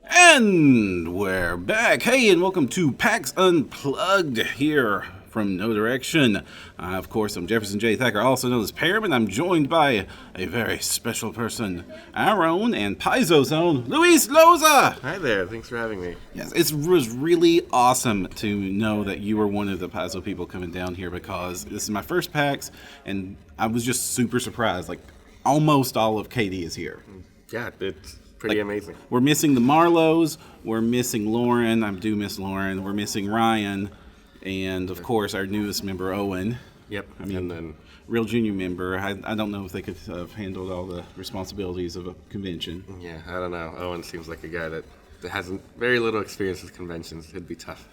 And we're back. Hey, and welcome to PAX Unplugged here from No Direction. Of course, I'm Jefferson J. Thacker, also known as Perram, and I'm joined by a very special person, our own and Paizo's own, Luis Loza. Hi there, thanks for having me. Yes, it was really awesome to know that you were one of the Paizo people coming down here because this is my first PAX, and I was just super surprised. Like, almost all of KD is here. Yeah, it's pretty amazing. We're missing the Marlows, we're missing Lauren, I do miss Lauren, we're missing Ryan, and of course our newest member, Owen. Yep, I mean, and then real junior member. I don't know if they could have handled all the responsibilities of a convention. yeah, I don't know. Owen seems like a guy that has very little experience with conventions. It'd be tough.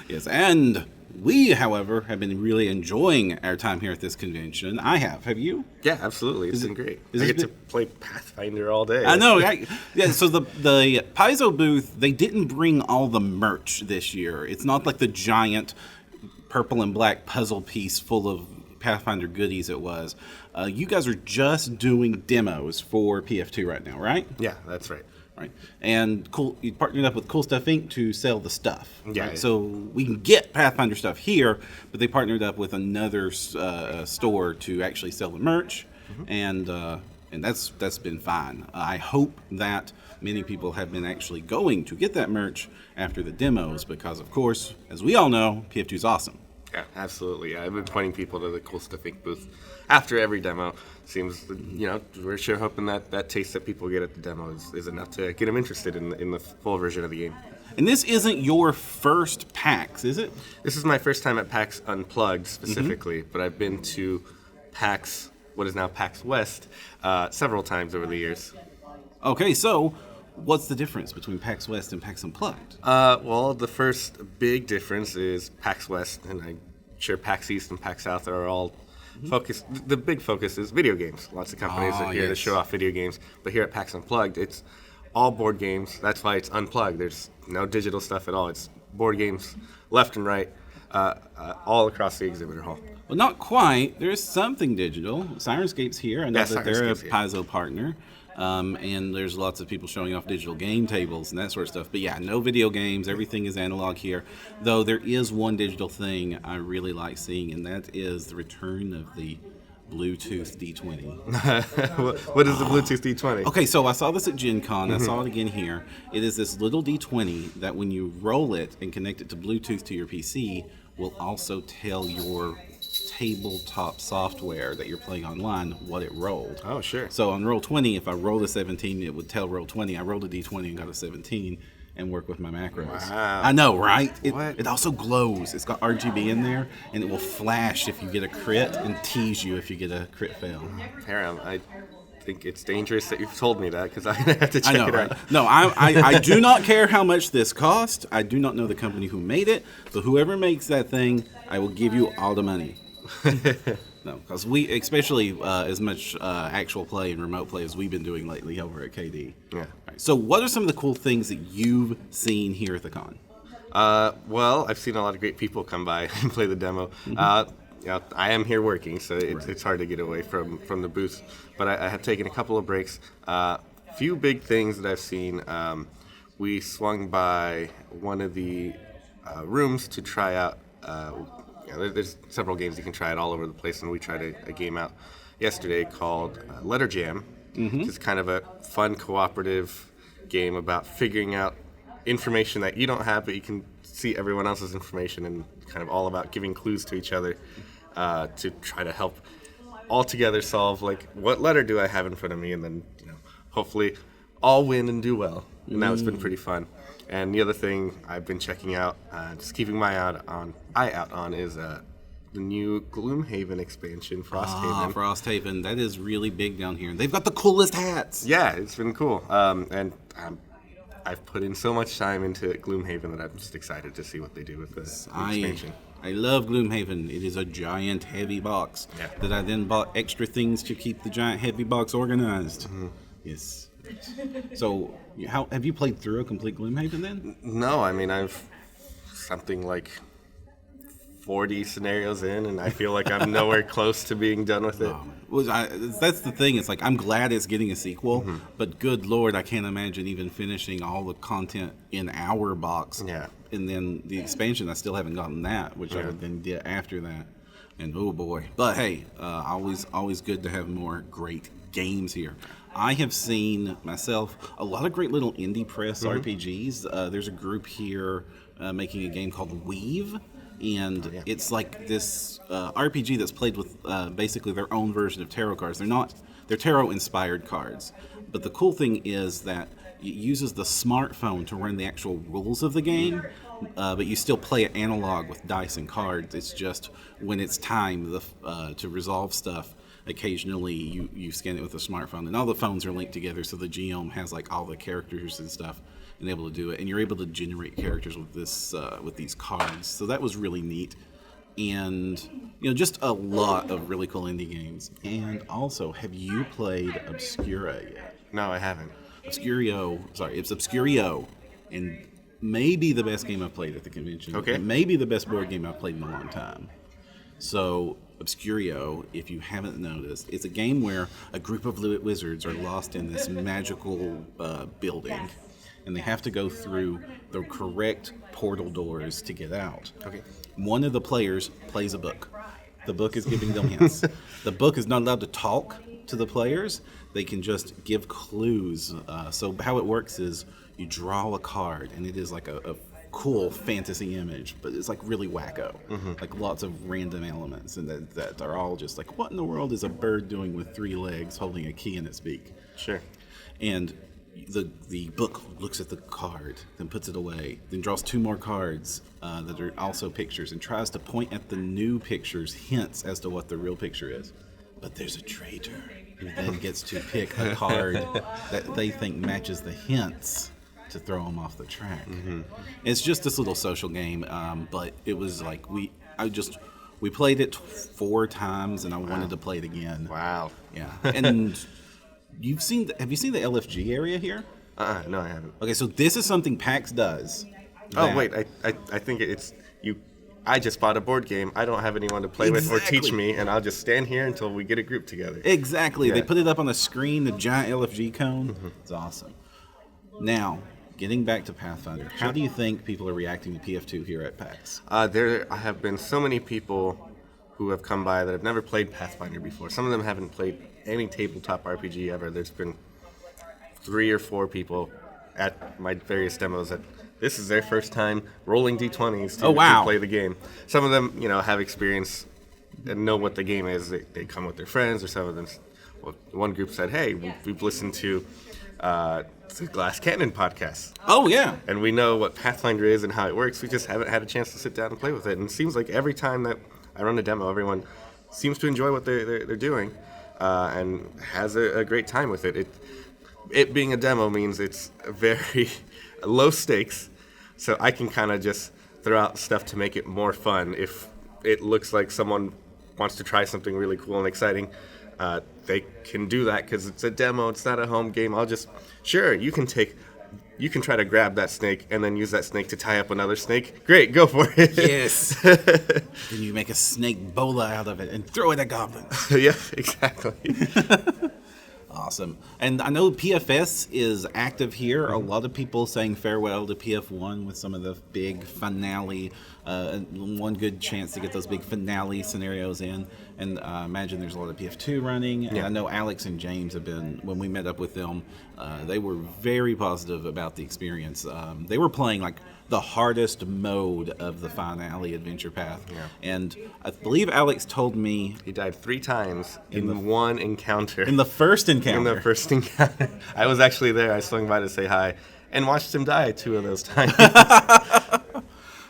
Yes, and we, however, have been really enjoying our time here at this convention. I have. Have you? Yeah, absolutely. It's been great. I get to play Pathfinder all day. I know. Yeah. So the Paizo booth, they didn't bring all the merch this year. It's not like the giant purple and black puzzle piece full of Pathfinder goodies it was. You guys are just doing demos for PF2 right now, right? Yeah, that's right. Right. And you partnered up with Cool Stuff Inc. to sell the stuff. Yeah. Right? So we can get Pathfinder stuff here, but they partnered up with another store to actually sell the merch, and that's been fine. I hope that many people have been actually going to get that merch after the demos because, of course, as we all know, PF2 is awesome. Yeah, absolutely. Yeah, I've been pointing people to the Cool Stuff Inc. booth after every demo. Seems, we're sure hoping that taste that people get at the demo is enough to get them interested in the full version of the game. And this isn't your first PAX, is it? This is my first time at PAX Unplugged specifically, but I've been to PAX, what is now PAX West, several times over the years. Okay, so what's the difference between PAX West and PAX Unplugged? Well, the first big difference is PAX West, and I'm sure PAX East and PAX South are all focused. The big focus is video games. Lots of companies are here to show off video games, but here at PAX Unplugged, it's all board games. That's why it's unplugged. There's no digital stuff at all. It's board games left and right, all across the exhibitor hall. Well, not quite. There's something digital. Sirenscape's here. I know that they're a Paizo partner. And there's lots of people showing off digital game tables and that sort of stuff. But yeah, no video games. Everything is analog here. Though there is one digital thing I really like seeing, and that is the return of the Bluetooth D20. What is the Bluetooth D20? Okay, so I saw this at Gen Con. I saw it again here. It is this little D20 that when you roll it and connect it to Bluetooth to your PC, will also tell your tabletop software that you're playing online what it rolled. Oh, sure. So on Roll20, if I rolled a 17, it would tell Roll20 I rolled a D20 and got a 17 and work with my macros. Wow. I know, right? What? It also glows. It's got RGB in there, and it will flash if you get a crit and tease you if you get a crit fail. Perram, I think it's dangerous that you've told me that because I'm going to have to check it out. No, I do not care how much this cost. I do not know the company who made it, but whoever makes that thing, I will give you all the money. No, because we, especially as much actual play and remote play as we've been doing lately over at KD. Yeah. Right, so what are some of the cool things that you've seen here at the con? Well, I've seen a lot of great people come by and play the demo. I am here working, so it's hard to get away from the booth. But I have taken a couple of breaks. Few big things that I've seen. We swung by one of the rooms to try out. There's several games you can try out all over the place, and we tried a game out yesterday called Letter Jam. It's kind of a fun cooperative game about figuring out information that you don't have, but you can see everyone else's information, and kind of all about giving clues to each other to try to help all together solve, like, what letter do I have in front of me, and then hopefully all win and do well. And that's been pretty fun. And the other thing I've been checking out, just keeping my eye out on, is the new Gloomhaven expansion, Frosthaven. Frosthaven. That is really big down here. They've got the coolest hats. Yeah, it's been cool. And I've put in so much time into Gloomhaven that I'm just excited to see what they do with the expansion. I love Gloomhaven. It is a giant, heavy box that I then bought extra things to keep the giant, heavy box organized. Yes. So, have you played through a complete Gloomhaven then? No, I mean, I've something like 40 scenarios in, and I feel like I'm nowhere close to being done with it. That's the thing. It's like, I'm glad it's getting a sequel, but good Lord, I can't imagine even finishing all the content in our box. Yeah. And then the expansion, I still haven't gotten that, which I would then get after that. And oh boy. But hey, always good to have more great games here. I have seen myself a lot of great little indie press RPGs. There's a group here making a game called Weave. And it's like this RPG that's played with basically their own version of tarot cards. They're tarot-inspired cards. But the cool thing is that it uses the smartphone to run the actual rules of the game, but you still play it analog with dice and cards. It's just when it's time to resolve stuff, occasionally you scan it with a smartphone. And all the phones are linked together, so the GM has like all the characters and stuff and able to do it. And you're able to generate characters with these cards. So that was really neat. And just a lot of really cool indie games. And also, have you played Obscura yet? No, I haven't. It's Obscurio, and maybe the best game I've played at the convention. Okay. And maybe the best board game I've played in a long time. So, Obscurio, if you haven't noticed, it's a game where a group of wizards are lost in this magical building, and they have to go through the correct portal doors to get out. Okay. One of the players plays a book. The book is giving them hints. The book is not allowed to talk to the players. They can just give clues. So how it works is you draw a card, and it is like a cool fantasy image, but it's like really wacko. Like lots of random elements, and that are all just like, what in the world is a bird doing with 3 legs holding a key in its beak? Sure. And the book looks at the card, then puts it away, then draws 2 more cards that are also pictures, and tries to point at the new pictures hints as to what the real picture is. But there's a traitor who then gets to pick a card that they think matches the hints to throw them off the track. It's just this little social game, but it was like we played it 4 times, and I wanted to play it again. Wow. Yeah. And have you seen the LFG area here? No, I haven't. Okay, so this is something PAX does. Oh, wait, I think it's you. I just bought a board game. I don't have anyone to play with or teach me, and I'll just stand here until we get a group together. Exactly. Yeah. They put it up on the screen, the giant LFG cone. It's awesome. Now, getting back to Pathfinder, how do you think people are reacting to PF2 here at PAX? There have been so many people who have come by that have never played Pathfinder before. Some of them haven't played any tabletop RPG ever. There's been 3 or 4 people at my various demos that this is their first time rolling D20s to play the game. Some of them, have experience and know what the game is. They come with their friends, or some of them. Well, one group said, "Hey, we've listened to the Glass Cannon podcast. Oh yeah, and we know what Pathfinder is and how it works. We just haven't had a chance to sit down and play with it. And it seems like every time that I run a demo, everyone seems to enjoy what they're doing and has a great time with it. It being a demo means it's very low stakes, so I can kind of just throw out stuff to make it more fun. If it looks like someone wants to try something really cool and exciting, they can do that because it's a demo. It's not a home game. You can try to grab that snake and then use that snake to tie up another snake. Great, go for it. Yes. Then you make a snake bola out of it and throw it at goblins. Yeah, exactly. Awesome. And I know PFS is active here. A lot of people saying farewell to PF1 with some of the big finale, one good chance to get those big finale scenarios in. And I imagine there's a lot of PF2 running. And I know Alex and James have been, when we met up with them, they were very positive about the experience. They were playing like the hardest mode of the finale adventure path. Yeah. And I believe Alex told me he died 3 times in one encounter. In the first encounter. I was actually there. I swung by to say hi and watched him die 2 of those times.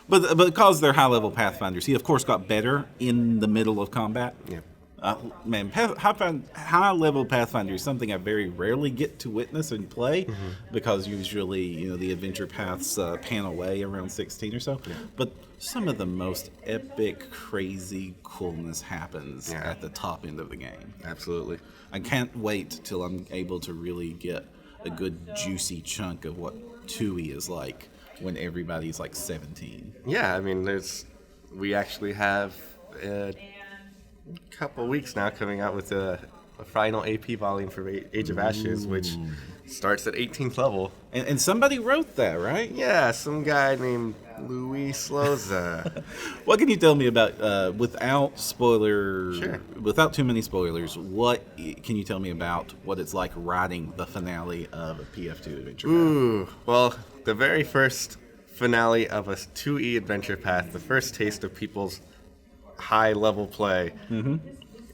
But because they're high-level Pathfinders, he, of course, got better in the middle of combat. Yeah. High-level Pathfinder is something I very rarely get to witness and play because usually, the adventure paths pan away around 16 or so. Yeah. But some of the most epic, crazy coolness happens at the top end of the game. Absolutely. I can't wait till I'm able to really get a good, juicy chunk of what Tui is like when everybody's like 17. Yeah, I mean, there's we actually have a couple weeks now coming out with a final AP volume for Age of Ashes, which starts at 18th level. And somebody wrote that, right? Yeah, some guy named Luis Loza. What can you tell me about, without Sure. without too many spoilers, what can you tell me about what it's like writing the finale of a PF2 Adventure Path? Ooh, well, the very first finale of a 2E Adventure Path, the first taste of people's high-level play. Mm-hmm.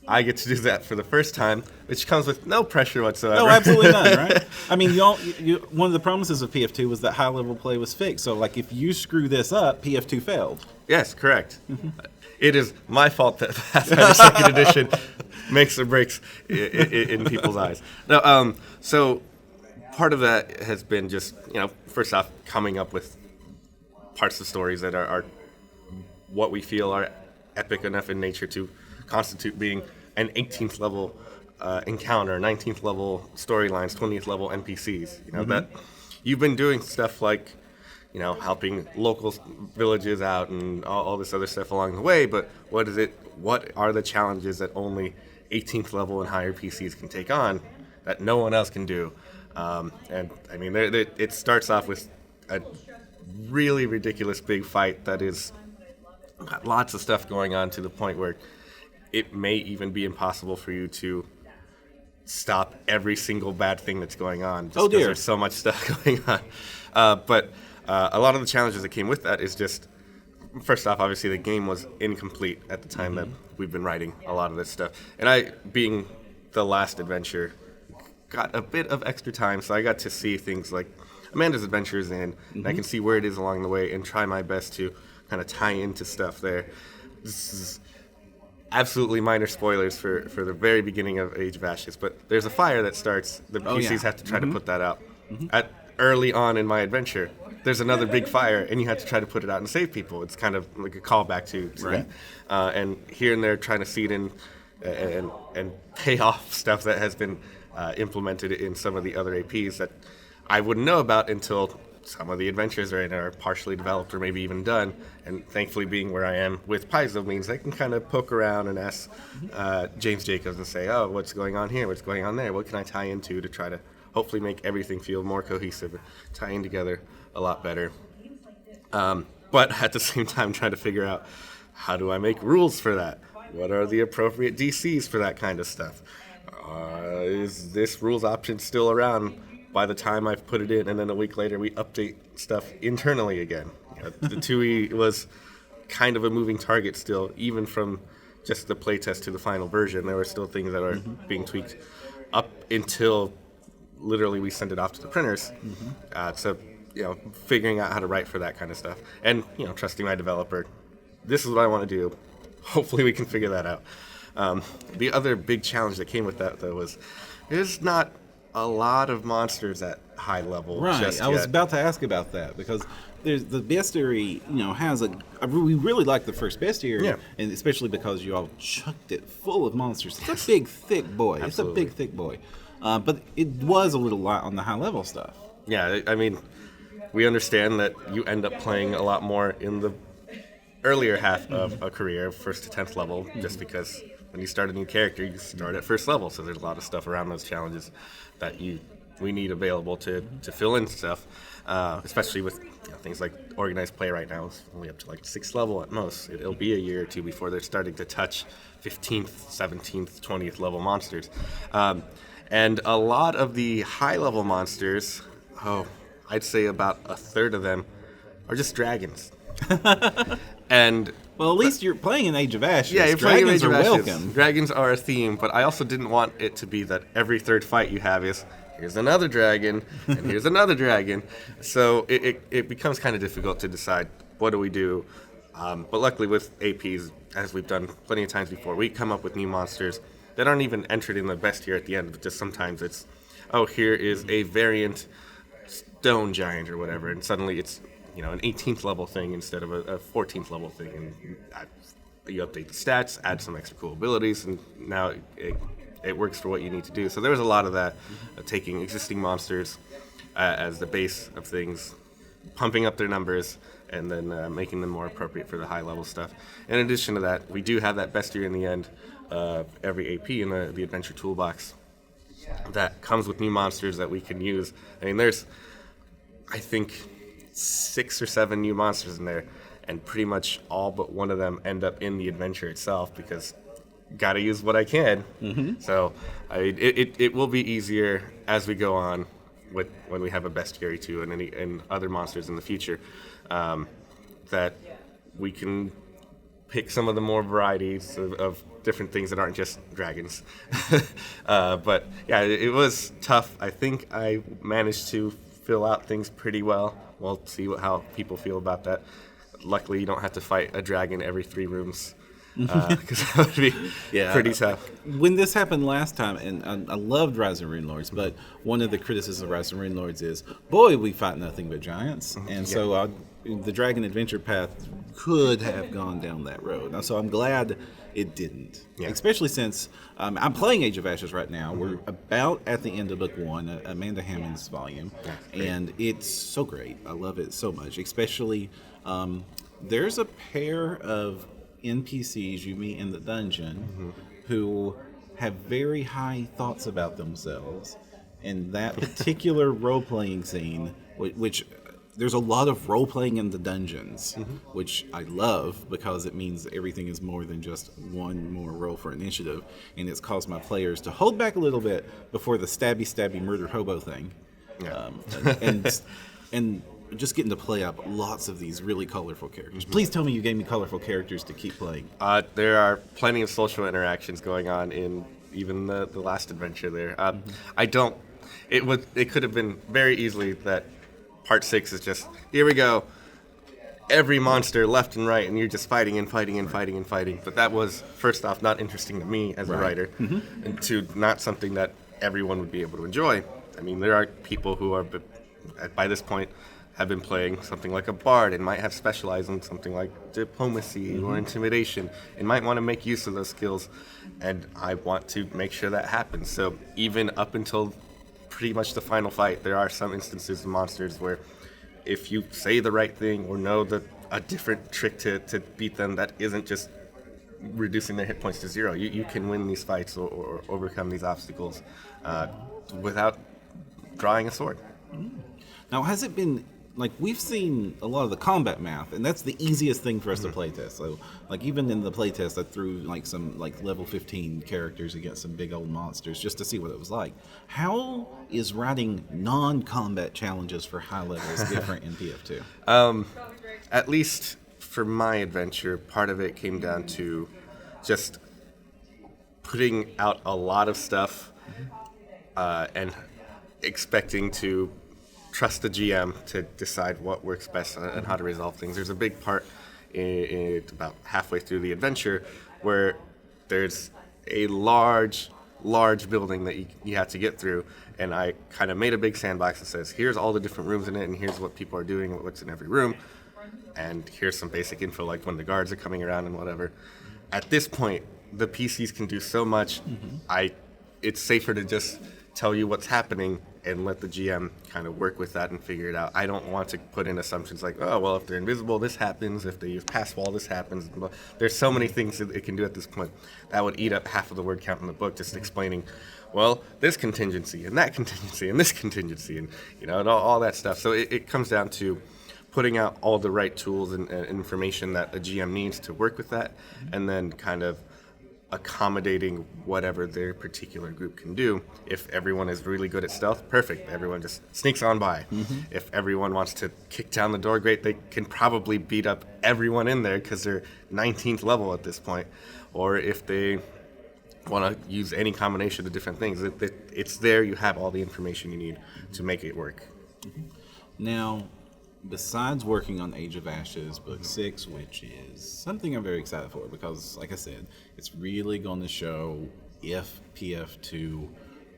I get to do that for the first time, which comes with no pressure whatsoever. No, absolutely none, right? I mean, one of the promises of PF2 was that high-level play was fixed. So, like, if you screw this up, PF2 failed. Yes, correct. Mm-hmm. It is my fault that Pathfinder 2nd Edition makes or breaks in people's eyes. No, so part of that has been just, first off, coming up with parts of stories that are what we feel are epic enough in nature to constitute being an 18th level encounter, 19th level storylines, 20th level NPCs. That you've been doing stuff like, helping local villages out and all this other stuff along the way. But what are the challenges that only 18th level and higher PCs can take on that no one else can do? And I mean, it starts off with a really ridiculous big fight that is got lots of stuff going on to the point where it may even be impossible for you to stop every single bad thing that's going on. Just because there's so much stuff going on. But a lot of the challenges that came with that is just, first off, obviously the game was incomplete at the time that we've been writing a lot of this stuff. And I, being the last adventure, got a bit of extra time, so I got to see things like Amanda's adventures and I can see where it is along the way and try my best to kind of tie into stuff there. This is absolutely minor spoilers for the very beginning of Age of Ashes, but there's a fire that starts. The PCs have to try to put that out. Early on in my adventure, there's another big fire, and you have to try to put it out and save people. It's kind of like a callback to that. And here and there, trying to seed in and pay off stuff that has been implemented in some of the other APs that I wouldn't know about until some of the adventures are partially developed or maybe even done. And thankfully, being where I am with Paizo means I can kind of poke around and ask James Jacobs and say, oh, what's going on here? What's going on there? What can I tie into to try to hopefully make everything feel more cohesive, tying together a lot better. But at the same time, trying to figure out, how do I make rules for that? What are the appropriate DCs for that kind of stuff? Is this rules option still around by the time I've put it in, and then a week later we update stuff internally again? The 2E was kind of a moving target still, even from just the playtest to the final version. There were still things that are being tweaked up until literally we send it off to the printers. So, figuring out how to write for that kind of stuff. And, trusting my developer. This is what I want to do. Hopefully we can figure that out. The other big challenge that came with that, though, was there's not a lot of monsters at high level. Right. I was about to ask about that, because there's the bestiary, has we really like the first bestiary, and especially because you all chucked it full of monsters. It's a big, thick boy. Absolutely. It's a big, thick boy. But it was a little light on the high level stuff. Yeah, I mean, we understand that you end up playing a lot more in the earlier half of a career, 1st to 10th level, just because when you start a new character, you start at 1st level, so there's a lot of stuff around those challenges that we need available to fill in stuff, especially with things like organized play right now. It's only up to like 6th level at most. It'll be a year or two before they're starting to touch 15th, 17th, 20th level monsters. And a lot of the high-level monsters, I'd say about a third of them, are just dragons. And well, at least you're playing in Age of Ashes. Yeah, you're playing in Age of Ashes. Welcome. Dragons are a theme, but I also didn't want it to be that every third fight you have is, here's another dragon, and here's another dragon. So it becomes kind of difficult to decide, what do we do? But luckily with APs, as we've done plenty of times before, we come up with new monsters that aren't even entered in the best tier at the end, but just sometimes it's, here is a variant stone giant or whatever, and suddenly it's an 18th level thing instead of a 14th level thing, and you update the stats, add some extra cool abilities, and now it works for what you need to do. So there was a lot of that, taking existing monsters as the base of things, pumping up their numbers and then making them more appropriate for the high-level stuff. In addition to that, we do have that best year in the end every AP in the Adventure Toolbox that comes with new monsters that we can use. I mean, there's, I think, 6 or 7 new monsters in there, and pretty much all but one of them end up in the adventure itself because got to use what I can. Mm-hmm. So it will be easier as we go on when we have a bestiary too and other monsters in the future, that we can pick some of the more varieties of different things that aren't just dragons. But yeah, it was tough. I think I managed to fill out things pretty well. We'll see how people feel about that. Luckily, you don't have to fight a dragon every 3 rooms, because that would be pretty tough. When this happened last time, and I loved Rise of Rune Lords, but one of the criticisms of Rise of Rune Lords is, boy, we fight nothing but giants. And so the Dragon Adventure path could have gone down that road. Now, so I'm glad it didn't, especially since I'm playing Age of Ashes right now. We're about at the end of book 1, Amanda Hammond's volume, and it's so great. I love it so much, especially there's a pair of NPCs you meet in the dungeon who have very high thoughts about themselves, and that particular role-playing scene, which there's a lot of role-playing in the dungeons, which I love because it means everything is more than just one more roll for initiative, and it's caused my players to hold back a little bit before the stabby murder hobo thing, and just getting to play up lots of these really colorful characters. Please tell me you gave me colorful characters to keep playing. There are plenty of social interactions going on in even the last adventure there. It could have been very easily that Part 6 is just, here we go, every monster left and right, and you're just fighting and fighting and fighting and fighting. But that was, first off, not interesting to me as a writer, and two, not something that everyone would be able to enjoy. I mean, there are people who are, by this point, have been playing something like a bard and might have specialized in something like diplomacy or intimidation and might want to make use of those skills, and I want to make sure that happens. So even up until pretty much the final fight, there are some instances of monsters where if you say the right thing or know a different trick to beat them that isn't just reducing their hit points to 0, you can win these fights or overcome these obstacles without drawing a sword. Now, has it been, like, we've seen a lot of the combat math, and that's the easiest thing for us to playtest. So, like, even in the playtest, I threw, like, some, like, level 15 characters against some big old monsters just to see what it was like. How is writing non-combat challenges for high levels different in PF2? At least for my adventure, part of it came down to just putting out a lot of stuff and expecting to trust the GM to decide what works best and how to resolve things. There's a big part about halfway through the adventure where there's a large building that you have to get through, and I kind of made a big sandbox that says, here's all the different rooms in it, and here's what people are doing and what's in every room, and here's some basic info like when the guards are coming around and whatever. At this point, the PCs can do so much, it's safer to just tell you what's happening and let the GM kind of work with that and figure it out. I don't want to put in assumptions like, oh, well, if they're invisible, this happens. If they use pass wall, this happens. There's so many things that it can do at this point. That would eat up half of the word count in the book, just explaining, well, this contingency and that contingency and this contingency and, and all that stuff. So it comes down to putting out all the right tools and information that a GM needs to work with that, and then kind of accommodating whatever their particular group can do. If everyone is really good at stealth, perfect. Everyone just sneaks on by. If everyone wants to kick down the door, great. They can probably beat up everyone in there because they're 19th level at this point. Or if they want to use any combination of different things, it's there. You have all the information you need to make it work. Now, besides working on Age of Ashes, Book 6, which is something I'm very excited for because, like I said, it's really going to show if PF2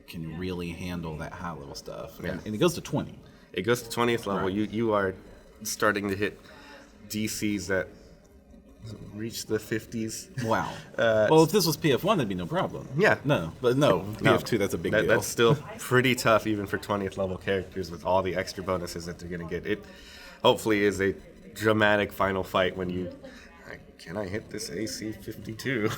can really handle that high-level stuff. And it goes to 20. It goes to 20th level. Right. You are starting to hit DCs that reach the 50s. Wow. Well, if this was PF1, that'd be no problem. Yeah. No, PF2, that's a big deal. That's still pretty tough, even for 20th level characters with all the extra bonuses that they're going to get. It hopefully is a dramatic final fight when you... Can I hit this AC 52?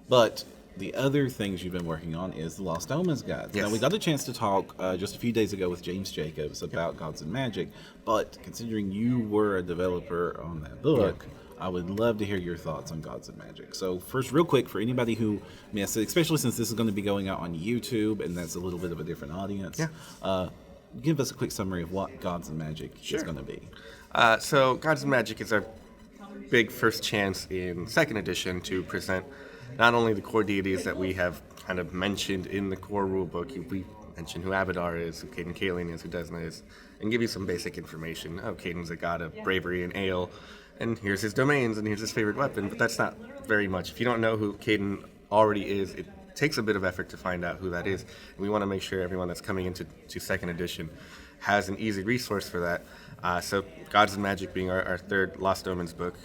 But the other things you've been working on is the Lost Omens Guides. Yes. Now, we got a chance to talk just a few days ago with James Jacobs about Gods and Magic, but considering you were a developer on that book, I would love to hear your thoughts on Gods and Magic. So first, real quick, for anybody who missed it, especially since this is going to be going out on YouTube, and that's a little bit of a different audience, give us a quick summary of what Gods and Magic is going to be. So Gods and Magic is our big first chance in 2nd edition to present not only the core deities that we have kind of mentioned in the core rulebook. We mentioned who Abadar is, who Caden Kaelin is, who Desna is, and give you some basic information. Oh, Caden's a god of bravery and ale, and here's his domains, and here's his favorite weapon, but that's not very much. If you don't know who Caden already is, it takes a bit of effort to find out who that is, and we want to make sure everyone that's coming into 2nd edition has an easy resource for that. So Gods and Magic being our third Lost Omens book,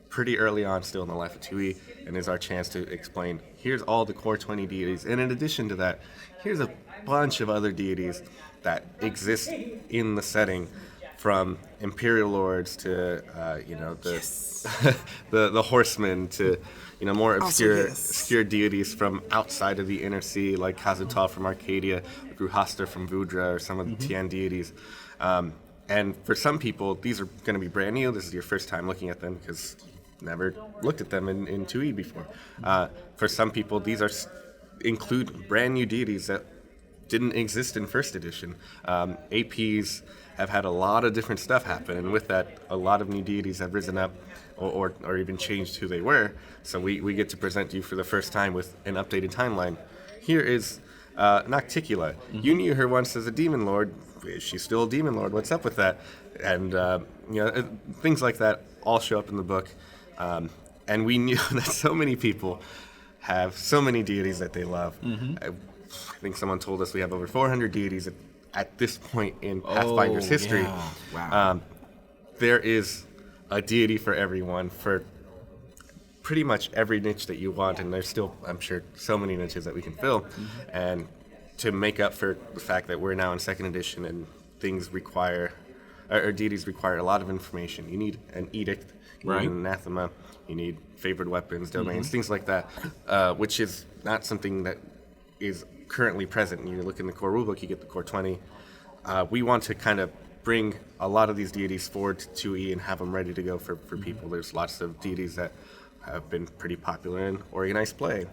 pretty early on still in the life of 2E, and is our chance to explain, here's all the core 20 deities, and in addition to that, here's a bunch of other deities that exist in the setting, from Imperial Lords to, the Horsemen to, more obscure deities from outside of the Inner Sea, like Kazutal from Arcadia, Gruhasta from Vudra, or some of the Tian deities. And for some people, these are going to be brand new. This is your first time looking at them because never looked at them in 2E before. For some people, these include brand new deities that didn't exist in 1st edition. APs have had a lot of different stuff happen, and with that, a lot of new deities have risen up or even changed who they were. So we get to present you for the first time with an updated timeline. Here is Nocticula. You knew her once as a demon lord. Is she still a demon lord? What's up with that? And things like that all show up in the book. And we knew that so many people have so many deities that they love. I think someone told us we have over 400 deities at this point in Pathfinder's history. Yeah. Wow. There is a deity for everyone, for pretty much every niche that you want, and there's still, I'm sure, so many niches that we can fill. And to make up for the fact that we're now in 2nd edition and things require, or deities require a lot of information, you need an edict, you need an anathema, you need favored weapons, domains, things like that, which is not something that is currently present. You look in the core rulebook, you get the core 20. We want to kind of bring a lot of these deities forward to 2E and have them ready to go for people. There's lots of deities that have been pretty popular in organized play,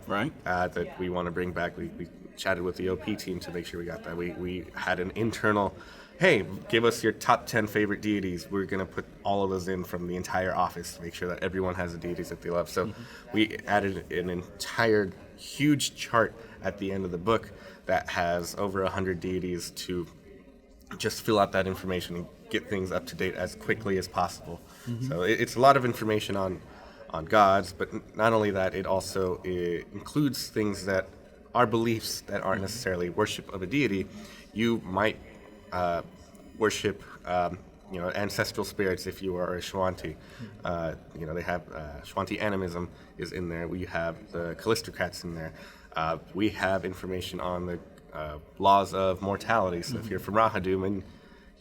that we want to bring back. We chatted with the OP team to make sure we got that. We had an internal, hey, give us your top 10 favorite deities. We're going to put all of those in from the entire office to make sure that everyone has the deities that they love. So we added an entire huge chart at the end of the book that has over 100 deities to just fill out that information and get things up to date as quickly as possible. So it's a lot of information on gods, but not only that, it also includes things that are beliefs that aren't necessarily worship of a deity. You might worship ancestral spirits if you are a Shwanti. They have Shwanti animism is in there. We have the Callistocrats in there. We have information on the laws of mortality. So if you're from Rahadum and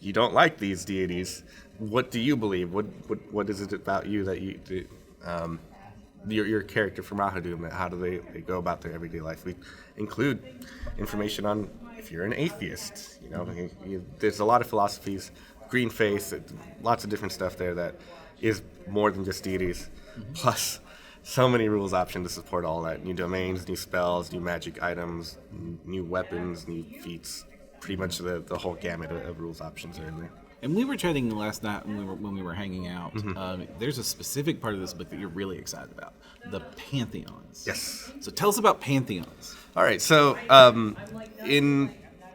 you don't like these deities, what do you believe? What is it about you that your character from Rahadum, that how do they go about their everyday life? We include information on if you're an atheist. There's a lot of philosophies, green faith, lots of different stuff there that is more than just deities. Plus, so many rules options to support all that. New domains, new spells, new magic items, new weapons, new feats. Pretty much the whole gamut of rules options are in there. And we were chatting last night when we were hanging out. There's a specific part of this book that you're really excited about, the Pantheons. Yes. So tell us about Pantheons. All right. So in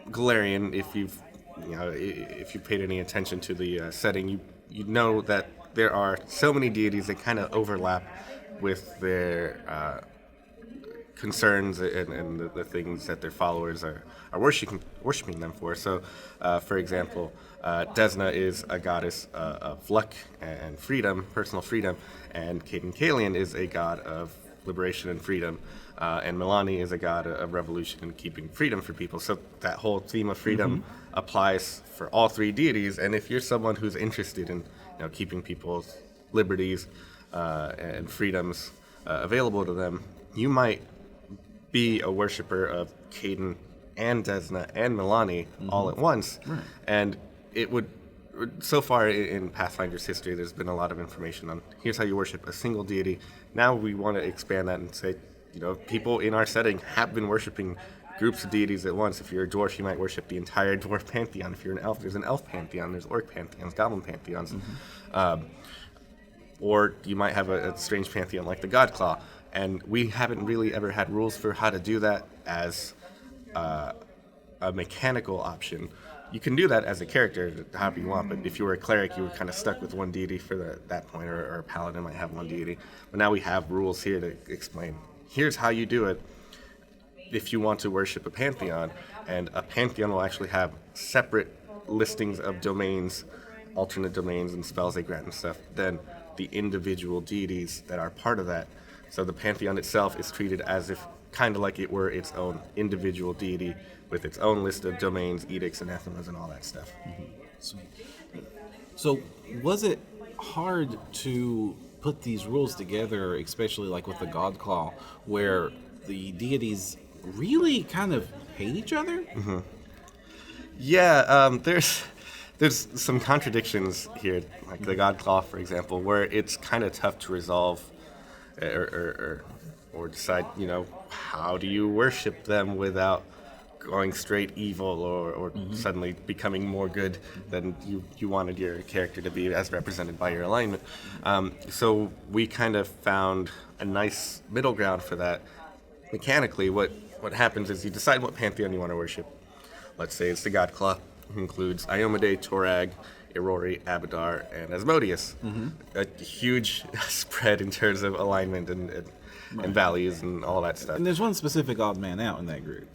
Galarian, if you've paid any attention to the setting, you know that there are so many deities that kind of overlap with their concerns and the things that their followers are worshiping them for. So, for example, Desna is a goddess of luck and freedom, personal freedom, and Caden Kalian is a god of liberation and freedom, and Milani is a god of revolution and keeping freedom for people. So that whole theme of freedom applies for all three deities. And if you're someone who's interested in keeping people's liberties and freedoms available to them, you might be a worshiper of Caden and Desna and Milani all at once. Right. And it would, so far in Pathfinder's history, there's been a lot of information on here's how you worship a single deity. Now we want to expand that and say, people in our setting have been worshiping groups of deities at once. If you're a dwarf, you might worship the entire dwarf pantheon. If you're an elf, there's an elf pantheon, there's orc pantheons, goblin pantheons. Or you might have a strange pantheon like the Godclaw. And we haven't really ever had rules for how to do that as a mechanical option. You can do that as a character, however you want, but if you were a cleric, you were kind of stuck with one deity for that point, or a paladin might have one deity. But now we have rules here to explain, here's how you do it if you want to worship a pantheon, and a pantheon will actually have separate listings of domains, alternate domains and spells they grant and stuff, than the individual deities that are part of that. So the pantheon itself is treated as if kind of like it were its own individual deity with its own list of domains, edicts, anathemas, and all that stuff. Sweet. So was it hard to put these rules together, especially like with the Godclaw, where the deities really kind of hate each other? Yeah, there's some contradictions here, like the Godclaw, for example, where it's kind of tough to resolve or decide, how do you worship them without going straight evil or suddenly becoming more good than you wanted your character to be as represented by your alignment. So we kind of found a nice middle ground for that. Mechanically, what happens is you decide what pantheon you want to worship. Let's say it's the Godclaw, who includes Iomade, Torag, Irori, Abadar, and Asmodeus. A huge spread in terms of alignment and values and all that stuff. And there's one specific odd man out in that group.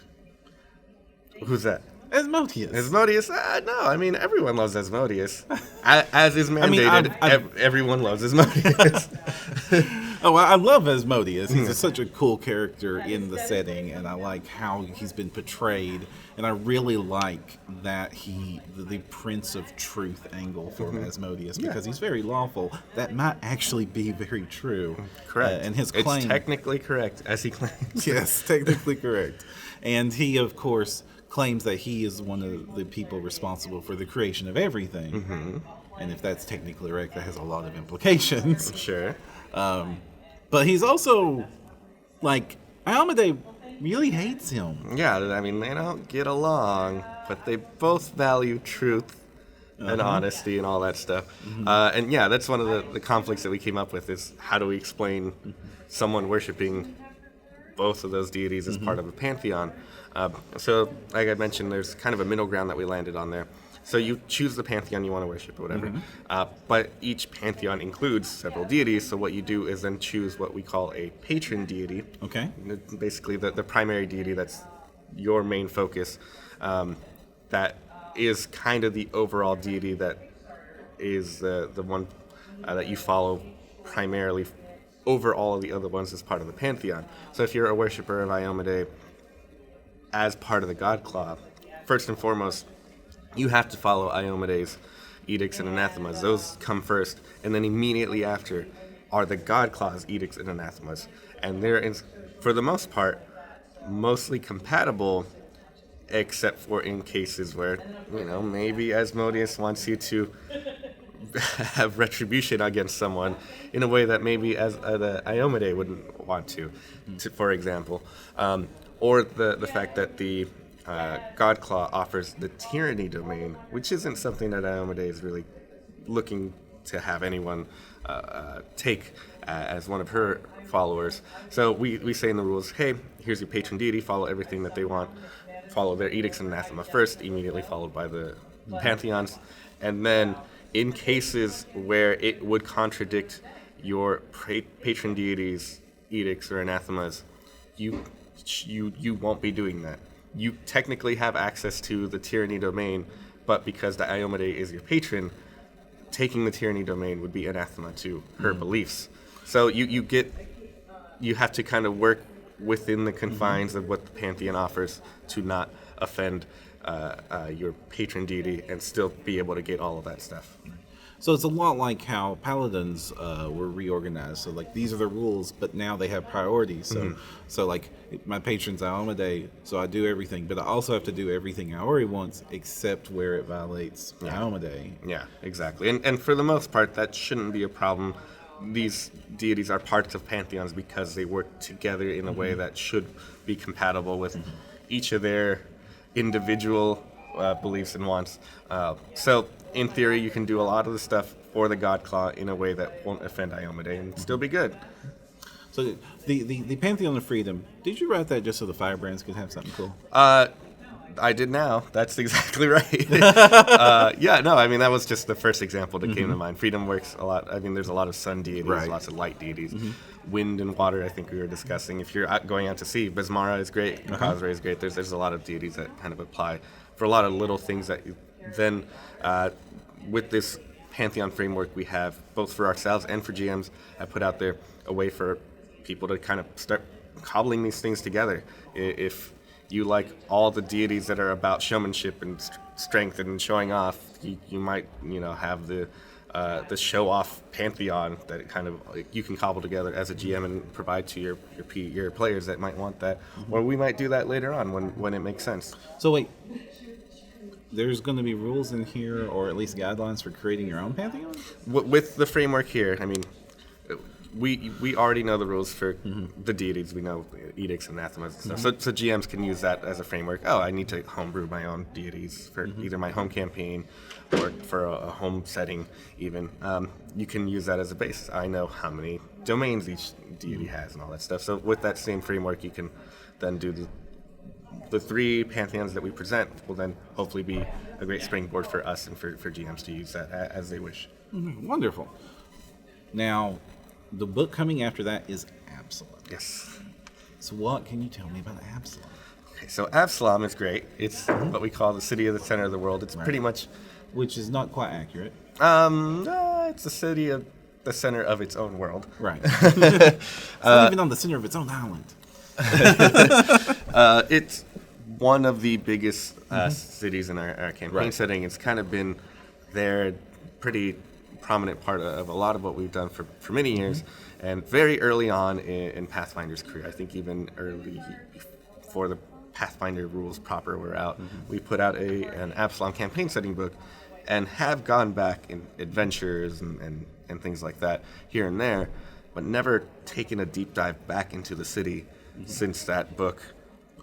Who's that? Asmodeus. Asmodeus? No, I mean, everyone loves Asmodeus. As is mandated, everyone loves Asmodeus. Oh, I love Asmodeus. He's such a cool character in the setting, and I like how he's been portrayed. And I really like that the Prince of Truth angle for Asmodeus, because he's very lawful. That might actually be very true. Correct. And his claim... It's technically correct, as he claims. Yes, technically correct. And he, of course, claims that he is one of the people responsible for the creation of everything. And if that's technically correct, that has a lot of implications. Sure. But he's also, like, Iomade really hates him. Yeah, I mean, they don't get along, but they both value truth and honesty and all that stuff. And yeah, that's one of the conflicts that we came up with, is how do we explain someone worshiping both of those deities as part of a pantheon. So, like I mentioned, there's kind of a middle ground that we landed on there. So you choose the pantheon you want to worship or whatever. But each pantheon includes several deities, so what you do is then choose what we call a patron deity. Okay. Basically the primary deity that's your main focus. That is kind of the overall deity that is the one that you follow primarily over all of the other ones as part of the pantheon. So if you're a worshiper of Iomade as part of the Godclaw, first and foremost, you have to follow Iomade's edicts and anathemas. Those come first, and then immediately after are the Godclaw's edicts and anathemas. And they're, for the most part, mostly compatible, except for in cases where, maybe Asmodeus wants you to have retribution against someone in a way that maybe as the Iomade wouldn't want to, for example. Or the fact that the Godclaw offers the tyranny domain, which isn't something that Iomade is really looking to have anyone take as one of her followers. So we say in the rules, hey, here's your patron deity, follow everything that they want, follow their edicts and anathema first, immediately followed by the pantheons, and then in cases where it would contradict your patron deity's edicts or anathemas, you won't be doing that. You technically have access to the tyranny domain, but because the Iomedae is your patron, taking the tyranny domain would be anathema to her beliefs. So you have to kind of work within the confines of what the Pantheon offers to not offend your patron deity and still be able to get all of that stuff. So it's a lot like how paladins were reorganized. So like these are the rules, but now they have priorities. So like my patron's Iomedae, so I do everything, but I also have to do everything Aori wants, except where it violates Iomedae. Yeah, exactly. And for the most part, that shouldn't be a problem. These deities are parts of pantheons because they work together in a way that should be compatible with each of their individual beliefs and wants. So in theory, you can do a lot of the stuff for the God Claw in a way that won't offend Iomedae and still be good. So the Pantheon of Freedom, did you write that just so the Firebrands could have something cool? I did now. That's exactly right. That was just the first example that came to mind. Freedom works a lot. I mean, there's a lot of sun deities, lots of light deities. Wind and water, I think we were discussing. If you're going out to sea, Bismara is great, Khazre is great. There's a lot of deities that kind of apply for a lot of little things that then with this Pantheon framework we have, both for ourselves and for GMs, I put out there a way for people to kind of start cobbling these things together. If you like all the deities that are about showmanship and strength and showing off, you might have the show off pantheon that kind of you can cobble together as a GM and provide to your players that might want that, or we might do that later on when it makes sense. So wait, there's going to be rules in here, or at least guidelines for creating your own pantheon? With the framework here, I mean, we already know the rules for the deities. We know edicts and anathemas and stuff. So GMs can use that as a framework. Oh, I need to homebrew my own deities for either my home campaign or for a home setting even. You can use that as a basis. I know how many domains each deity has and all that stuff. So with that same framework, you can then do the three pantheons that we present will then hopefully be a great springboard for us and for GMs to use that as they wish. Wonderful. Now, the book coming after that is Absalom. Yes. So what can you tell me about Absalom? Okay, so Absolom is great. It's what we call the city of the center of the world. It's pretty much... Which is not quite accurate. It's the city of the center of its own world. Right. It's not even on the center of its own island. It's one of the biggest cities in our campaign setting. It's kind of been there pretty prominent part of a lot of what we've done for many years, and very early on in Pathfinder's career, I think even early before the Pathfinder rules proper were out, we put out an Absolom campaign setting book and have gone back in adventures and things like that here and there, but never taken a deep dive back into the city since that book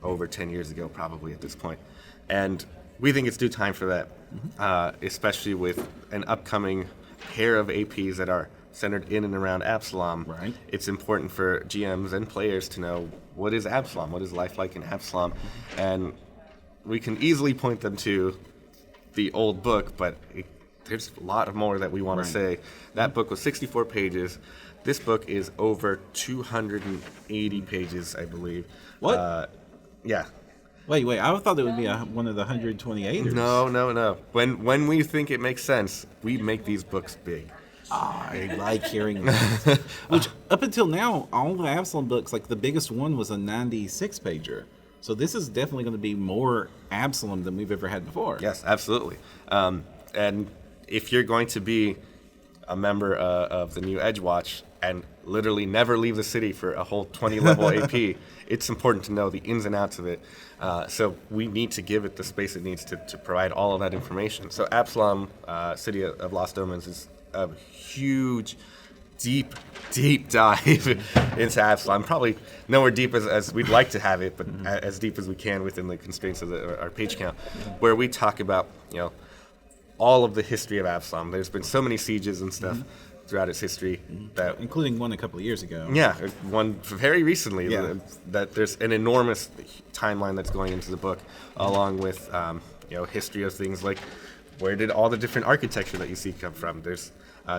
over 10 years ago, probably at this point. And we think it's due time for that, especially with an upcoming pair of APs that are centered in and around Absolom. Right. It's important for GMs and players to know what is Absolom, what is life like in Absolom, and we can easily point them to the old book, but there's a lot more that we want to say. That book was 64 pages. This book is over 280 pages, I believe. What? Yeah. Wait, I thought it would be one of the 128ers. No. When we think it makes sense, we make these books big. I like hearing that. Which, up until now, all the Absalom books, like the biggest one was a 96-pager. So this is definitely going to be more Absalom than we've ever had before. Yes, absolutely. And if you're going to be a member of the new Edgewatch and literally never leave the city for a whole 20-level AP, it's important to know the ins and outs of it. So we need to give it the space it needs to provide all of that information. So Absolom, City of Lost Omens, is a huge, deep dive into Absolom. Probably nowhere deep as we'd like to have it, but as deep as we can within the constraints of our page count, where we talk about all of the history of Absolom. There's been so many sieges and stuff throughout its history, that including one a couple of years ago. Yeah, one very recently. That there's an enormous timeline that's going into the book, along with history of things like where did all the different architecture that you see come from? There's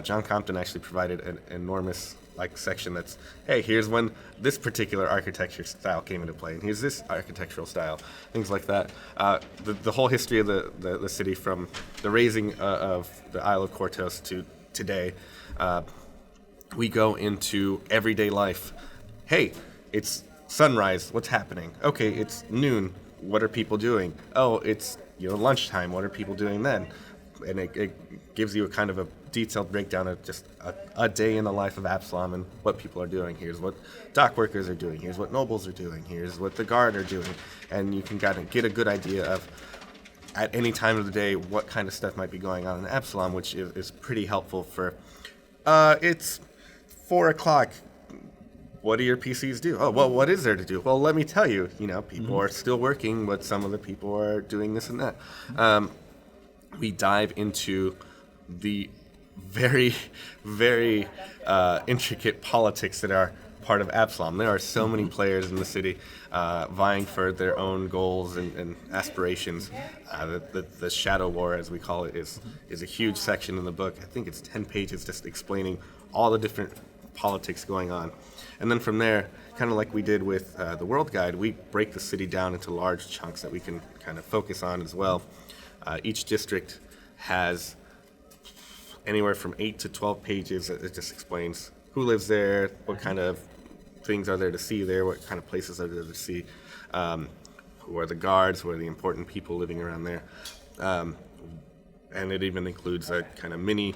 John Compton actually provided an enormous section that's, hey, here's when this particular architecture style came into play, and here's this architectural style, things like that. The whole history of the city from the raising of the Isle of Kortos to today. We go into everyday life. Hey, it's sunrise. What's happening? Okay, it's noon. What are people doing? Oh, it's lunchtime. What are people doing then? And it gives you a kind of a detailed breakdown of just a day in the life of Absolom and what people are doing. Here's what dock workers are doing. Here's what nobles are doing. Here's what the guard are doing. And you can kind of get a good idea of, at any time of the day, what kind of stuff might be going on in Absolom, which is pretty helpful for, it's 4 o'clock. What do your PCs do? Oh, well, what is there to do? Well, let me tell you, people are still working, but some of the people are doing this and that. We dive into the very, very intricate politics that are part of Absolom. There are so many players in the city vying for their own goals and aspirations. The Shadow War, as we call it, is a huge section in the book. I think it's 10 pages just explaining all the different politics going on. And then from there, kind of like we did with the World Guide, we break the city down into large chunks that we can kind of focus on as well. Each district has anywhere from 8 to 12 pages that just explains who lives there, what kind of things are there to see there, what kind of places are there to see, who are the guards, who are the important people living around there. And it even includes a kind of mini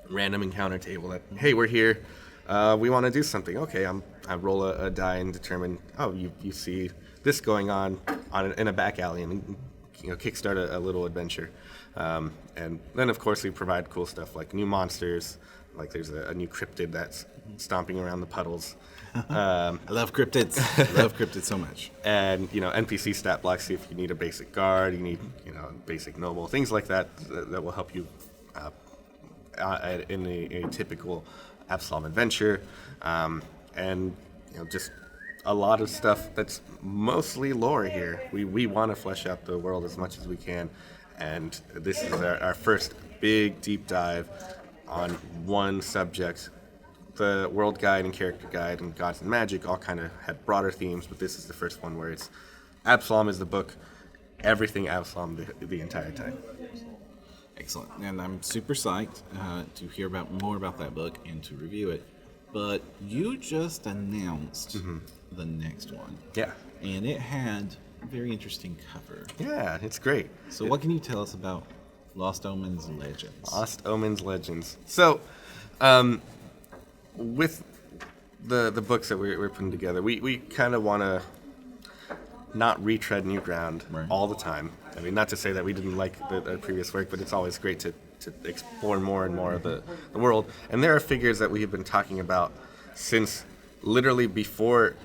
random encounter table that, hey, we're here, we want to do something. Okay, I roll a die and determine, oh, you see this going on in a back alley, and kickstart a little adventure. And then, of course, we provide cool stuff like new monsters, like there's a new cryptid that's stomping around the puddles. I love cryptids. I love cryptids so much. And, NPC stat blocks, see if you need a basic guard, you need, basic noble, things like that that will help you in a typical Absolom adventure. And, just a lot of stuff that's mostly lore here. We want to flesh out the world as much as we can. And this is our first big deep dive on one subject. The World Guide and Character Guide and Gods and Magic all kind of had broader themes, but this is the first one where it's Absolom is the book, everything Absolom the entire time. Excellent. And I'm super psyched to hear more about that book and to review it. But you just announced the next one. Yeah. And it had a very interesting cover. Yeah, it's great. So what can you tell us about Lost Omens Legends? Lost Omens Legends. So, with the books that we're putting together, we kind of want to not retread new ground all the time. I mean, not to say that we didn't like the previous work, but it's always great to explore more and more of the world. And there are figures that we have been talking about since literally before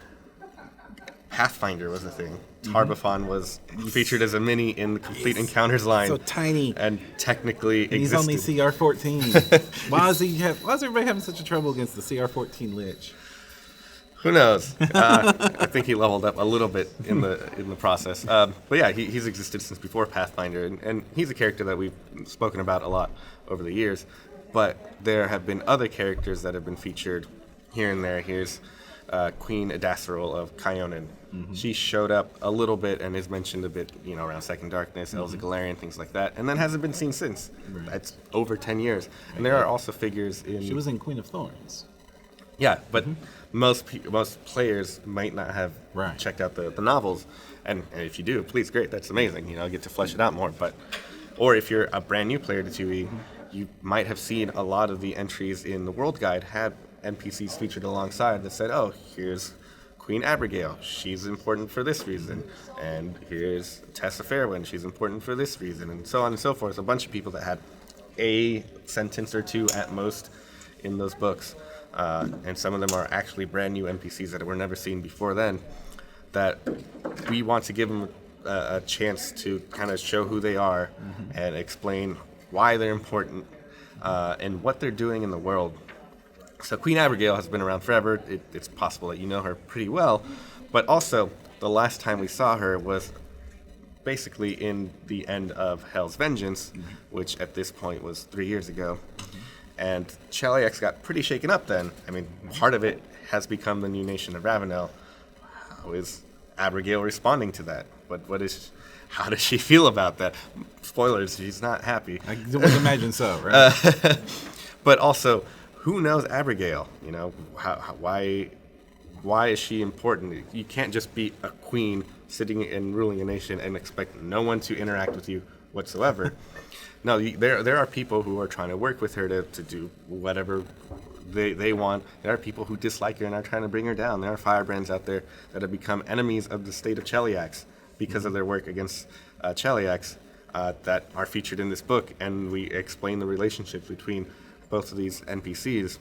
Pathfinder was a thing. Tarbafon was featured as a mini in the Complete Encounters line. So tiny. And technically existed. He's only CR14. Why is everybody having such a trouble against the CR14 Lich? Who knows? I think he leveled up a little bit in the process. But yeah, he's existed since before Pathfinder, and he's a character that we've spoken about a lot over the years. But there have been other characters that have been featured here and there. Here's Queen Edasseril of Kyonin. She showed up a little bit and is mentioned a bit, around Second Darkness, Elza Galarian, things like that, and then hasn't been seen since. That's over 10 years. And there are also figures in... She was in Queen of Thorns. Yeah, but most players might not have checked out the novels, and if you do, please, great, that's amazing. Get to flesh it out more. Or if you're a brand new player to 2E, you might have seen a lot of the entries in the World Guide had NPCs featured alongside that said, "Oh, here's Queen Abigail, she's important for this reason, and here's Tessa Fairwind, she's important for this reason," and so on and so forth. A bunch of people that had a sentence or two at most in those books. And some of them are actually brand new NPCs that were never seen before then, that we want to give them a chance to kind of show who they are and explain why they're important and what they're doing in the world. So Queen Abigail has been around forever. It's possible that you know her pretty well, but also the last time we saw her was basically in the end of Hell's Vengeance, which at this point was 3 years ago. And Cheliax got pretty shaken up then. I mean, part of it has become the new nation of Ravenel. How is Abigail responding to that? How does she feel about that? Spoilers, she's not happy. I would imagine so, right? But also, who knows Abigail? You know, why is she important? You can't just be a queen sitting and ruling a nation and expect no one to interact with you whatsoever. No, there are people who are trying to work with her to do whatever they want. There are people who dislike her and are trying to bring her down. There are firebrands out there that have become enemies of the state of Cheliax because of their work against Cheliax that are featured in this book, and we explain the relationships between both of these NPCs.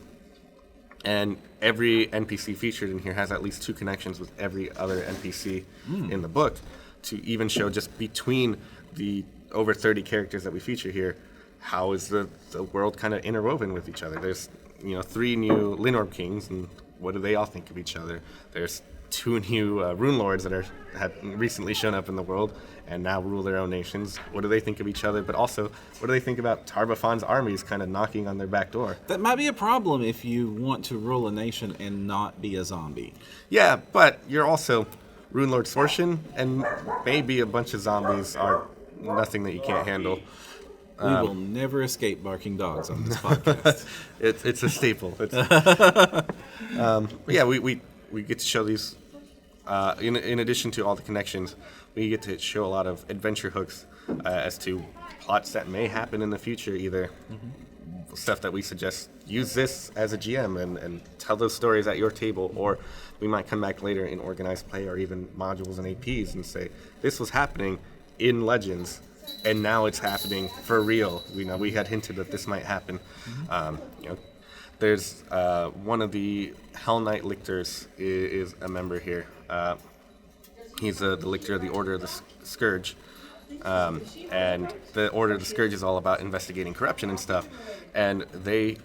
And every NPC featured in here has at least 2 connections with every other NPC in the book, to even show just between the over 30 characters that we feature here, how is the world kind of interwoven with each other. There's 3 new Linorb kings, and what do they all think of each other? There's 2 new rune lords that have recently shown up in the world and now rule their own nations. What do they think of each other? But also, what do they think about Tarbafon's armies kind of knocking on their back door? That might be a problem if you want to rule a nation and not be a zombie. Yeah, but you're also Rune Lord Sorshin, and maybe a bunch of zombies are nothing that you can't handle. We will never escape barking dogs on this podcast. It's a staple. Yeah, we get to show these. In addition to all the connections, we get to show a lot of adventure hooks as to plots that may happen in the future. Either stuff that we suggest, use this as a GM and tell those stories at your table, or we might come back later in organized play or even modules and APs and say this was happening in Legends, and now it's happening for real. We had hinted that this might happen. There's one of the Hell Knight lictors is a member here. He's the lictor of the Order of the Scourge. And the Order of the Scourge is all about investigating corruption and stuff. And they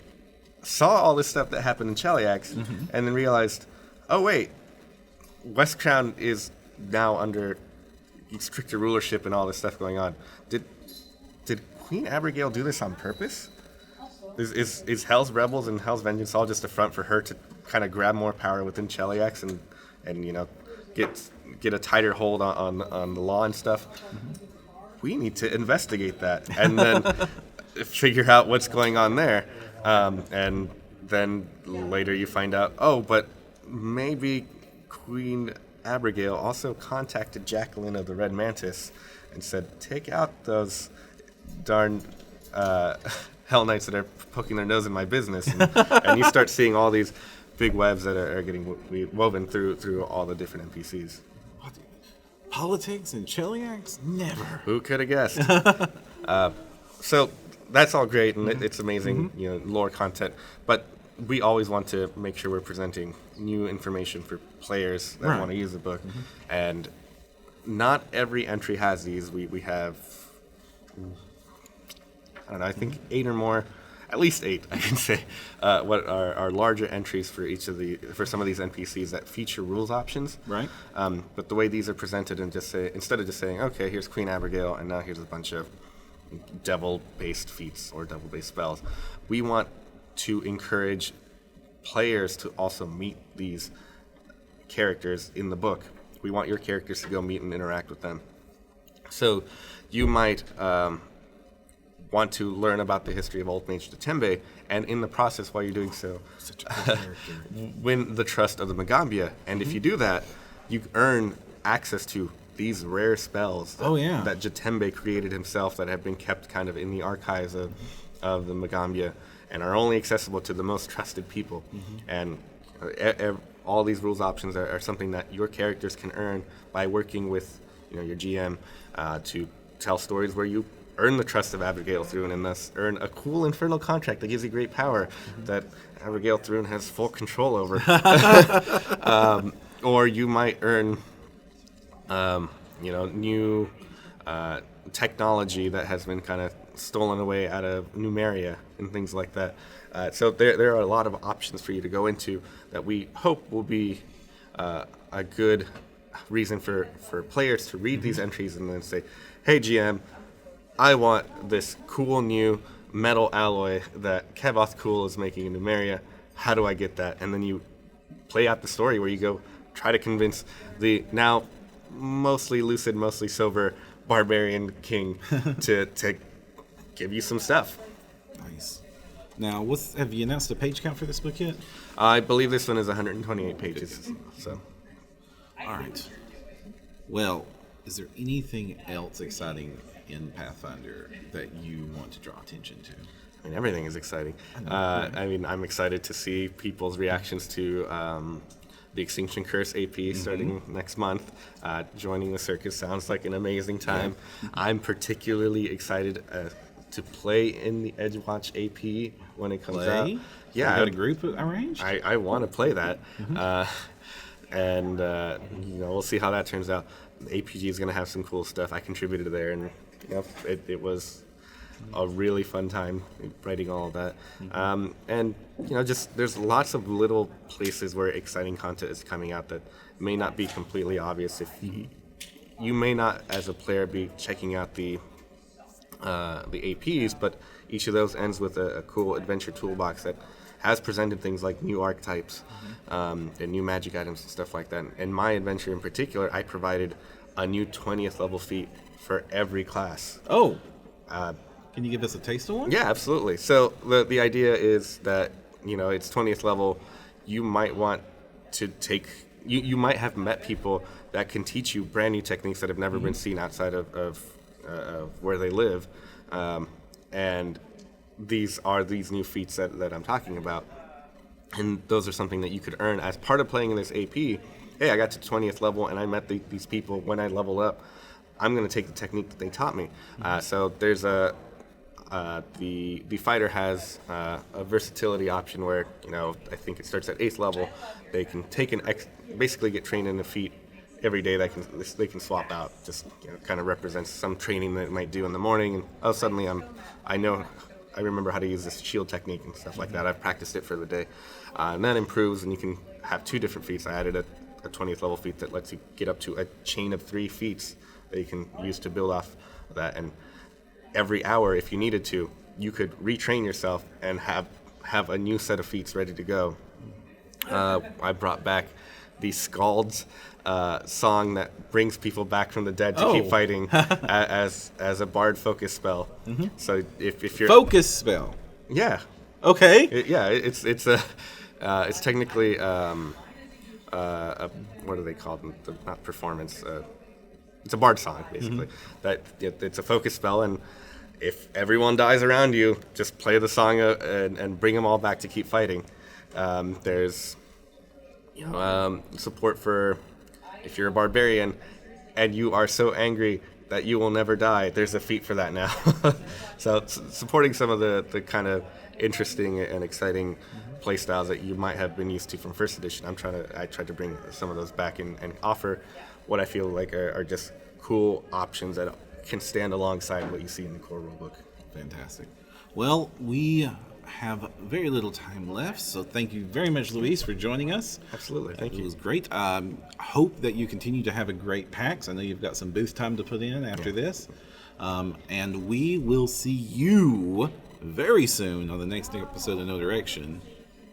saw all this stuff that happened in Cheliax and then realized, oh wait, West Crown is now under stricter rulership and all this stuff going on. Did Queen Abigail do this on purpose? Is Hell's Rebels and Hell's Vengeance all just a front for her to kind of grab more power within Cheliax and get a tighter hold on the law and stuff? We need to investigate that and then figure out what's going on there. And then later you find out, oh, but maybe Queen Abigail also contacted Jacqueline of the Red Mantis and said, take out those darn Hell Knights that are poking their nose in my business. And you start seeing all these big webs that are getting woven through all the different NPCs. What? Politics and Cheliax? Never. Who could have guessed? So that's all great, and it's amazing, lore content. But we always want to make sure we're presenting new information for players that want to use the book. And not every entry has these. We have, I don't know, I think 8 or more, at least 8, I can say, what are larger entries for some of these NPCs that feature rules options. Right. But the way these are presented, and instead of just saying, okay, here's Queen Abigail, and now here's a bunch of devil-based feats or devil-based spells, we want to encourage players to also meet these characters in the book. We want your characters to go meet and interact with them. So you might want to learn about the history of Old Mage Tembe, and in the process, while you're doing so, win the trust of the Magambia. And if you do that, you earn access to these rare spells that Jatembe created himself, that have been kept kind of in the archives of the Magambia and are only accessible to the most trusted people. And all these rules options are something that your characters can earn by working with your GM to tell stories where you earn the trust of Abigail Thrune and thus earn a cool infernal contract that gives you great power that Abigail Thrune has full control over. Or you might earn new technology that has been kind of stolen away out of Numeria and things like that. So there are a lot of options for you to go into that we hope will be a good reason for players to read these entries and then say, hey, GM, I want this cool new metal alloy that Kevoth Cool is making in Numeria. How do I get that? And then you play out the story where you go try to convince the now mostly lucid, mostly sober barbarian king to give you some stuff. Nice. Now, have you announced the page count for this book yet? I believe this one is 128 pages. So, all right. Well, is there anything else exciting in Pathfinder that you want to draw attention to? I mean, everything is exciting. I mean, I'm excited to see people's reactions to the Extinction Curse AP starting next month. Joining the circus sounds like an amazing time. Yeah. I'm particularly excited to play in the Edgewatch AP when it comes out. Yeah, got a group arranged. I want to play that, and we'll see how that turns out. The APG is going to have some cool stuff. I contributed there, and it was a really fun time writing all of that. And just there's lots of little places where exciting content is coming out that may not be completely obvious. If you may not, as a player, be checking out the APs, but each of those ends with a cool adventure toolbox that has presented things like new archetypes and new magic items and stuff like that. In my adventure in particular, I provided a new 20th level feat for every class. Oh, can you give us a taste of one? Yeah, absolutely. So the idea is that, it's 20th level. You might want to take... You might have met people that can teach you brand new techniques that have never been seen outside of where they live. And these are these new feats that I'm talking about. And those are something that you could earn as part of playing in this AP. Hey, I got to 20th level and I met these people. When I level up, I'm going to take the technique that they taught me. So there's the fighter has a versatility option where, I think it starts at 8th level. They can take basically get trained in a feat every day. They can swap out. Just kind of represents some training that it might do in the morning, and suddenly I remember how to use this shield technique and stuff like that. I've practiced it for the day, and that improves. And you can have 2 different feats. I added a 20th level feat that lets you get up to a chain of 3 feats that you can use to build off that. And every hour, if you needed to, you could retrain yourself and have a new set of feats ready to go. I brought back the Scald's song that brings people back from the dead to keep fighting as a bard focus spell. So if you're focus spell, yeah, okay, it's technically what are they called? Not performance. It's a bard song, basically. It's a focus spell, and if everyone dies around you, just play the song and bring them all back to keep fighting. There's support for if you're a barbarian and you are so angry that you will never die. There's a feat for that now. So supporting some of the kind of interesting and exciting play styles that you might have been used to from first edition. I tried to bring some of those back and offer what I feel like are just cool options that can stand alongside what you see in the core rulebook. Fantastic. Well, we have very little time left, so thank you very much, Luis, for joining us. Absolutely, thank you. It was great. I hope that you continue to have a great PAX. I know you've got some booth time to put in after this. And we will see you very soon on the next episode of No Direction.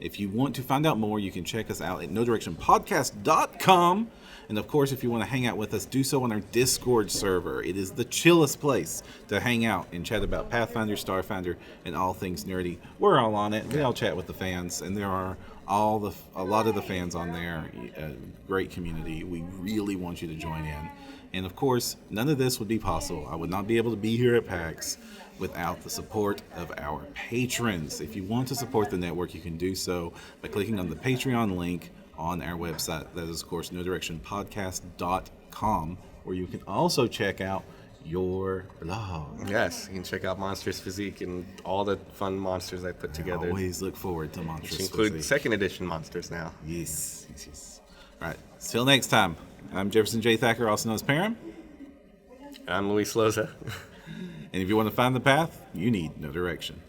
If you want to find out more, you can check us out at nodirectionpodcast.com. And of course, if you want to hang out with us, do so on our Discord server. It is the chillest place to hang out and chat about Pathfinder, Starfinder, and all things nerdy. We're all on it. We all chat with the fans, and there are a lot of the fans on there. A great community. We really want you to join in. And of course, none of this would be possible. I would not be able to be here at PAX without the support of our patrons. If you want to support the network, you can do so by clicking on the Patreon link on our website. That is, of course, nodirectionpodcast.com, where you can also check out your blog. Yes, you can check out Monstrous Physique and all the fun monsters I put together. I always look forward to Monstrous Physique. Which include second edition monsters now. Yes. All right, till next time. I'm Jefferson J. Thacker, also known as Perram. I'm Luis Loza. And if you want to find the path, you need No Direction.